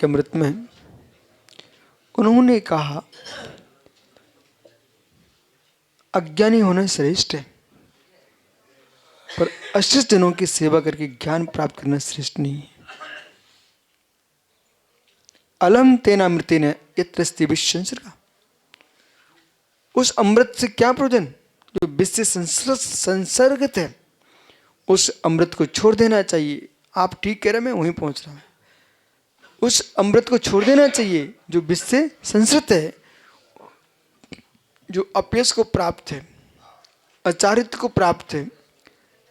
के अमृत में उन्होंने कहा अज्ञानी होना श्रेष्ठ है, पर अशिष्ट जनों की सेवा करके ज्ञान प्राप्त करना श्रेष्ठ नहीं है। अलम तेना अमृतेन यत्रस्ति विश्वसंसर्गः। उस अमृत से क्या प्रयोजन जो विश्व से संसर्गित है, उस अमृत को छोड़ देना चाहिए। आप ठीक कह रहे हैं, मैं वहीं पहुंच रहा हूं। उस अमृत को छोड़ देना चाहिए जो विश्व से संसृत है, जो अपयश को प्राप्त है, अचारित्र को प्राप्त है।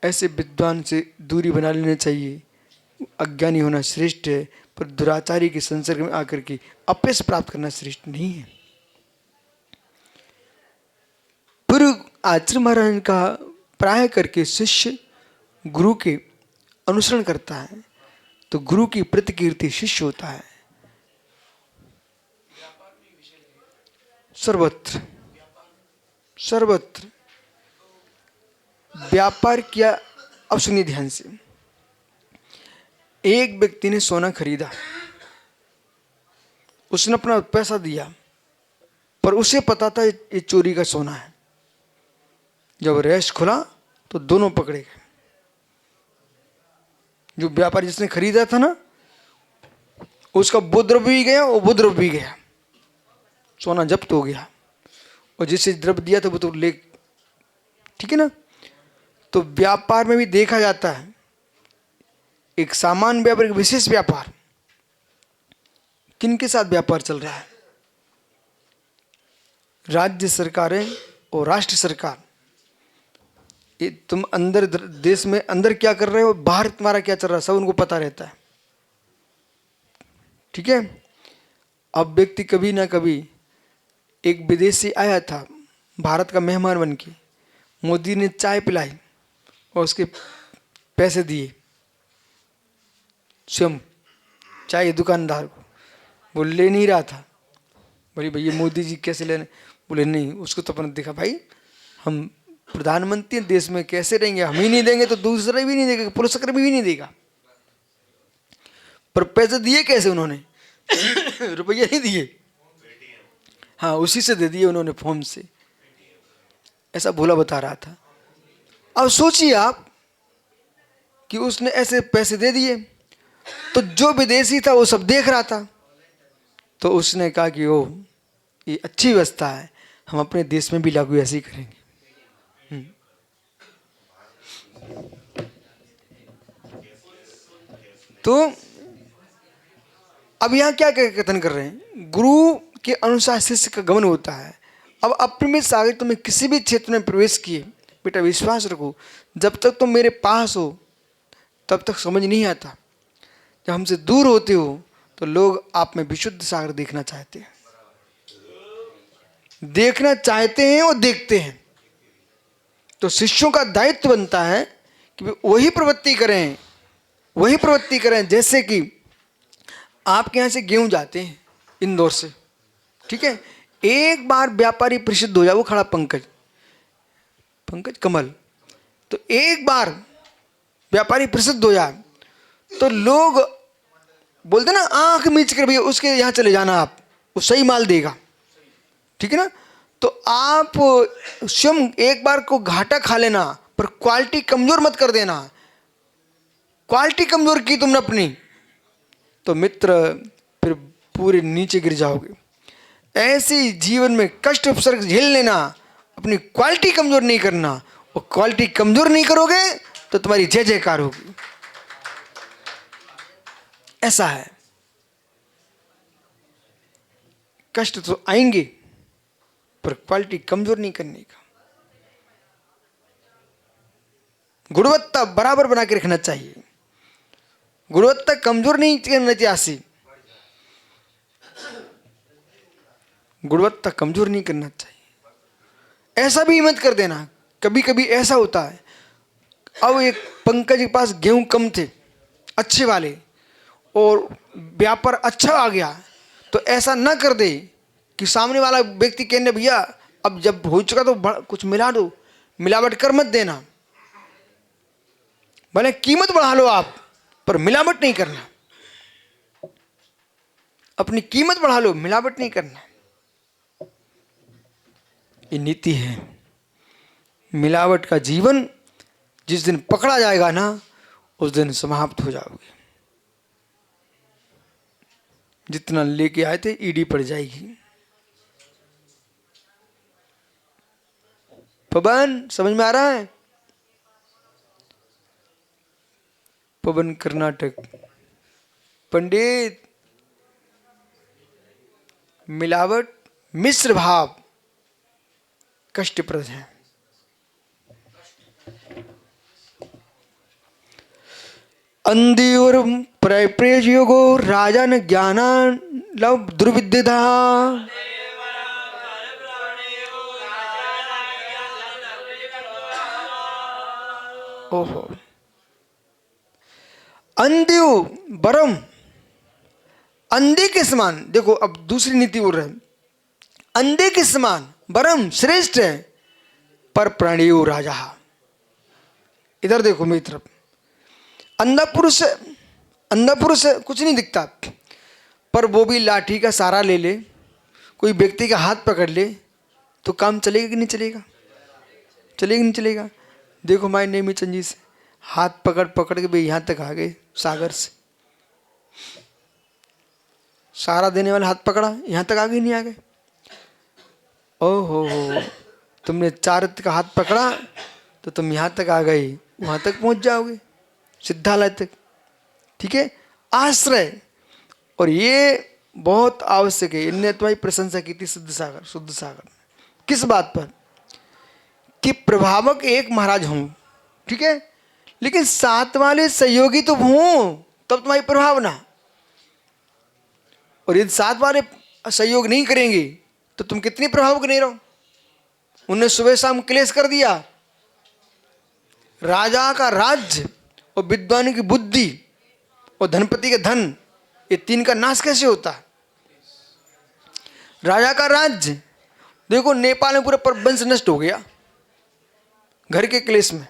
ऐसे विद्वान से दूरी बना लेना चाहिए। अज्ञानी होना श्रेष्ठ है, पर दुराचारी के संसर्ग में आकर के अपयश प्राप्त करना श्रेष्ठ नहीं है। पूर्व आचार्य महाराज का प्राय करके शिष्य गुरु के अनुसरण करता है तो गुरु की प्रतिकीर्ति शिष्य होता है। सर्वत्र सर्वत्र व्यापार किया। अब सुनिए ध्यान से। एक व्यक्ति ने सोना खरीदा, उसने अपना पैसा दिया, पर उसे पता था ये चोरी का सोना है। जब रैश खुला तो दोनों पकड़े गए। जो व्यापारी जिसने खरीदा था ना, उसका बुद्रव्य भी गया और बुद्रव्य भी गया, सोना जब्त हो गया। और जिसे द्रव्य दिया था वो तो ले, ठीक है ना। तो व्यापार में भी देखा जाता है, एक सामान्य व्यापार, एक विशेष व्यापार। किनके साथ व्यापार चल रहा है? राज्य सरकारें और राष्ट्र सरकार। ये तुम अंदर देश में अंदर क्या कर रहे हो, बाहर तुम्हारा क्या चल रहा है, सब उनको पता रहता है। ठीक है। अब व्यक्ति कभी ना कभी, एक विदेशी आया था भारत का मेहमान बन के, मोदी ने चाय पिलाई और उसके पैसे दिए स्वयं चाय दुकानदार को। वो ले नहीं रहा था। बोले भैया मोदी जी कैसे लेने? बोले नहीं, उसको तो अपने देखा भाई हम प्रधानमंत्री देश में कैसे रहेंगे, हम ही नहीं देंगे तो दूसरा भी नहीं देगा, पुरस्कार भी नहीं देगा। पर पैसे दिए कैसे उन्होंने? रुपया नहीं दिए, हाँ उसी से दे दिए उन्होंने, फॉर्म से। ऐसा भोला बता रहा था। अब सोचिए आप कि उसने ऐसे पैसे दे दिए, तो जो विदेशी था वो सब देख रहा था। तो उसने कहा कि ओ ये अच्छी व्यवस्था है, हम अपने देश में भी लागू ऐसे ही करेंगे। तो अब यहां क्या कथन कर रहे हैं? गुरु के अनुसार शिष्य का गमन होता है। अब अप्रमित सागर तुम्हें किसी भी क्षेत्र में प्रवेश किए, बेटा विश्वास रखो, जब तक तुम मेरे पास हो तब तक समझ नहीं आता। जब हमसे दूर होते हो तो लोग आप में विशुद्ध सागर देखना चाहते हैं, देखना चाहते हैं और देखते हैं। तो शिष्यों का दायित्व बनता है कि वही प्रवृत्ति करें, वही प्रवृत्ति करें। जैसे कि आपके यहां से गेहूं जाते हैं इंदौर से, ठीक है। एक बार व्यापारी प्रसिद्ध हो जाए, वो खड़ा पंकज कमल, तो एक बार व्यापारी प्रसिद्ध हो जाए तो लोग बोलते ना आंख मीच कर, भैया उसके यहां चले जाना, आप वो सही माल देगा, ठीक है ना। तो आप स्वयं एक बार को घाटा खा लेना, पर क्वालिटी कमजोर मत कर देना। क्वालिटी कमजोर की तुमने अपनी, तो मित्र फिर पूरे नीचे गिर जाओगे। ऐसी जीवन में कष्ट उपसर्ग झेल लेना, अपनी क्वालिटी कमजोर नहीं करना। और क्वालिटी कमजोर नहीं करोगे तो तुम्हारी जय जयकार होगी। ऐसा है। कष्ट तो आएंगे, पर क्वालिटी कमजोर नहीं करने का, गुणवत्ता बराबर बना के रखना चाहिए। गुणवत्ता कमजोर नहीं करना चाहिए, गुणवत्ता कमजोर नहीं करना चाहिए। ऐसा भी मत कर देना। कभी कभी ऐसा होता है, अब एक पंकज के पास गेहूं कम थे अच्छे वाले, और व्यापार अच्छा आ गया, तो ऐसा ना कर दे कि सामने वाला व्यक्ति कहने भैया अब जब हो चुका तो कुछ मिला दो, मिलावट कर मत देना। भले कीमत बढ़ा लो आप, पर मिलावट नहीं करना। अपनी कीमत बढ़ा लो, मिलावट नहीं करना। ये नीति है। मिलावट का जीवन जिस दिन पकड़ा जाएगा ना, उस दिन समाप्त हो जाओगे। जितना लेके आए थे ईडी पड़ जाएगी। पवन समझ में आ रहा है? पवन कर्नाटक। पंडित, मिलावट मिश्र भाव कष्टप्रद है। अंधियोर प्रयप्रयोज योगो राजन ज्ञाना लव दुर्विद्यता। ओहो, अंधियो बरम, अंधे के समान। देखो अब दूसरी नीति बोल रहे हैं, अंधे के समान बरम श्रेष्ठ है पर प्राणियो राजा। इधर देखो मेरी तरफ। अंधा पुरुष कुछ नहीं दिखता, पर वो भी लाठी का सहारा ले ले, कोई व्यक्ति का हाथ पकड़ ले तो काम चलेगा कि नहीं चलेगा? चलेगा नहीं चलेगा? देखो हमारे नेमीचंद जी से हाथ पकड़ पकड़ के भी यहाँ तक आ गए, सागर से सहारा देने वाला हाथ पकड़ा, यहाँ तक आ गए नहीं आ गए? ओहो, तुमने चारित्र का हाथ पकड़ा तो तुम यहाँ तक आ गए, वहाँ तक पहुँच जाओगे, सिद्धालय तक। ठीक है, आश्रय। और ये बहुत आवश्यक है। इनने तुम्हारी प्रशंसा की थी शुद्ध सागर। किस बात पर? कि प्रभावक एक महाराज हूं, ठीक है, लेकिन साथ वाले सहयोगी तो हूं, तब तुम्हारी प्रभावना। और यदि साथ वाले सहयोग नहीं करेंगे तो तुम कितनी प्रभावक नहीं रहो। उन्हें सुबह शाम क्लेश कर दिया। राजा का राज्य और विद्वान की बुद्धि और धनपति का धन, ये तीन का नाश कैसे होता है? राजा का राज्य देखो, नेपाल में पूरा वंश नष्ट हो गया घर के क्लेश में।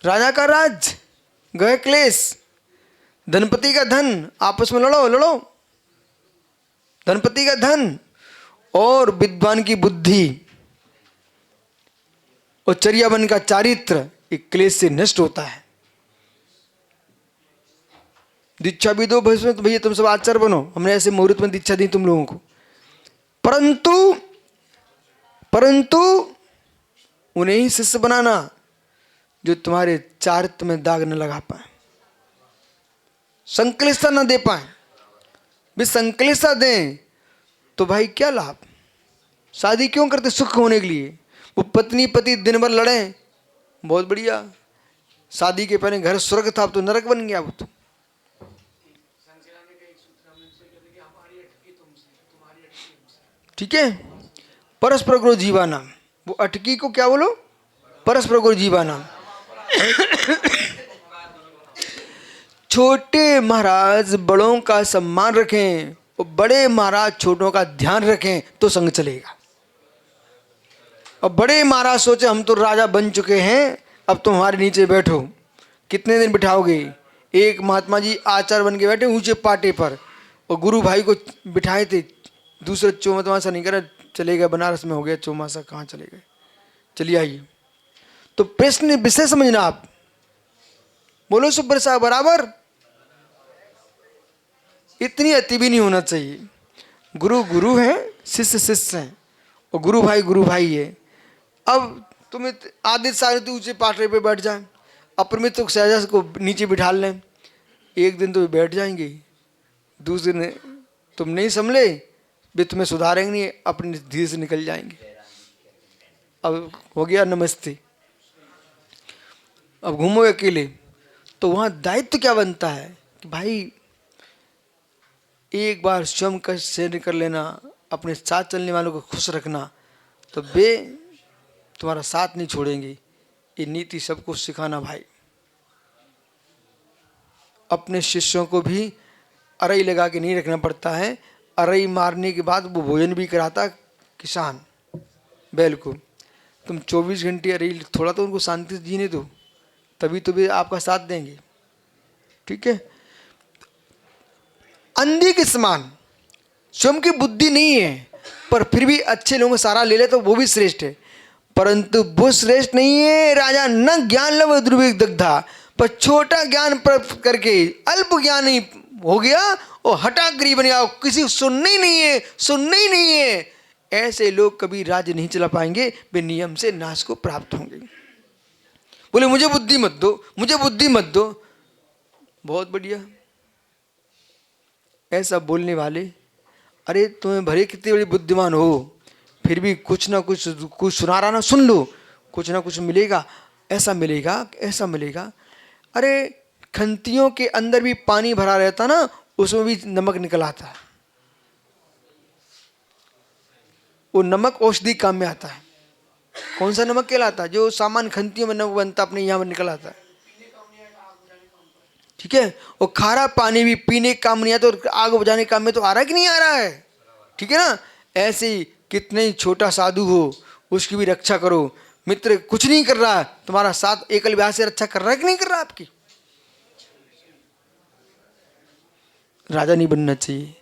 राजा का राज्य गए क्लेश, धनपति का धन, आपस में लड़ो। धनपति का धन और विद्वान की बुद्धि और चर्यावन का चारित्र एक क्लेश से नष्ट होता है। दीक्षा भी दो भविष्य में तो भैया तुम सब आचार्य बनो, हमने ऐसे मुहूर्त में दीक्षा दी तुम लोगों को, परंतु उन्हें ही शिष्य बनाना जो तुम्हारे चारित्र में दाग न लगा पाए, संकलिष्ठता न दे पाए। भी संकलिष्ठता दें तो भाई क्या लाभ? शादी क्यों करते? सुख होने के लिए। वो पत्नी पति दिन भर लड़े, बहुत बढ़िया, शादी के पहले घर स्वर्ग था, अब तो नरक बन गया। वो तो ठीक है, परस्पर गुरु जीवाना। वो अटकी को क्या बोलो? परस्पर गुरु जीवाना। छोटे महाराज बड़ों का सम्मान रखें और बड़े महाराज छोटों का ध्यान रखें तो संग चलेगा। और बड़े महाराज सोचे हम तो राजा बन चुके हैं, अब तुम हमारे नीचे बैठो, कितने दिन बिठाओगे? एक महात्मा जी आचार्य बन के बैठे ऊंचे पाटे पर, और गुरु भाई को बिठाए थे, दूसरे चौमासा नहीं करा, चले गए बनारस में, हो गया चौमासा, कहाँ चले गए? चलिए आइए। तो प्रश्न विषय समझना आप, बोलो सुब्बर साहब बराबर। इतनी अति भी नहीं होना चाहिए। गुरु गुरु है, शिष्य शिष्य हैं, और गुरु भाई है। अब तुम्हें आदित्य सागर ऊंचे पाटरे पे बैठ जाए, अप्रमित तो सहजा को नीचे बिठा लें, एक दिन तो बैठ जाएंगे, दूसरे दिन तुम नहीं संभले वे तुम्हें सुधारेंगे नहीं, अपने धीरे से निकल जाएंगे। अब हो गया नमस्ते, अब घूमो अकेले। तो वहाँ दायित्व क्या बनता है कि भाई एक बार स्वयं का सेवन कर लेना, अपने साथ चलने वालों को खुश रखना, तो वे तुम्हारा साथ नहीं छोड़ेंगे। ये नीति सबको सिखाना भाई। अपने शिष्यों को भी अरई लगा के नहीं रखना पड़ता है। अरई मारने के बाद वो भोजन भी कराता किसान बैल को। तुम 24 घंटे अरई, थोड़ा तो उनको शांति से जीने दो, तभी तो वे आपका साथ देंगे। ठीक है, अंधी के समान, स्वयं की बुद्धि नहीं है पर फिर भी अच्छे लोगों का सहारा ले ले तो वो भी श्रेष्ठ है, परंतु वो श्रेष्ठ नहीं है। राजा न ज्ञान लव दुर्भिक्ष दग्धा, पर छोटा ज्ञान प्राप्त करके अल्प ज्ञान ही हो गया और हठाग्री बन गया, किसी सुनना ही नहीं है, सुनना ही नहीं है। ऐसे लोग कभी राज्य नहीं चला पाएंगे, वे नियम से नाश को प्राप्त होंगे। बोले मुझे बुद्धि मत दो, मुझे बुद्धि मत दो, बहुत बढ़िया। ऐसा बोलने वाले, अरे तुम्हें भले कितनी बड़ी बुद्धिमान हो, फिर भी कुछ ना कुछ सुना रहा ना, सुन लो, कुछ ना कुछ मिलेगा, ऐसा मिलेगा, ऐसा मिलेगा। अरे खंतियों के अंदर भी पानी भरा रहता ना, उसमें भी नमक निकल आता है। वो नमक औषधि काम में आता है। कौन सा नमक कहलाता है? जो सामान्य खंतियों में नमक बनता अपने यहाँ पर निकल आता है, ठीक है। और खारा पानी भी पीने काम नहीं आता, तो आग बुझाने काम में तो आ रहा है कि नहीं आ रहा है, ठीक है ना। ऐसे ही कितने ही छोटा साधु हो उसकी भी रक्षा करो। मित्र कुछ नहीं कर रहा, तुम्हारा साथ एकल व्यास से रक्षा कर रहा है कि नहीं कर रहा आपकी? राजा नहीं बनना चाहिए,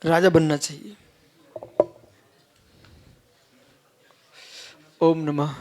राजा बनना चाहिए। ओम नमः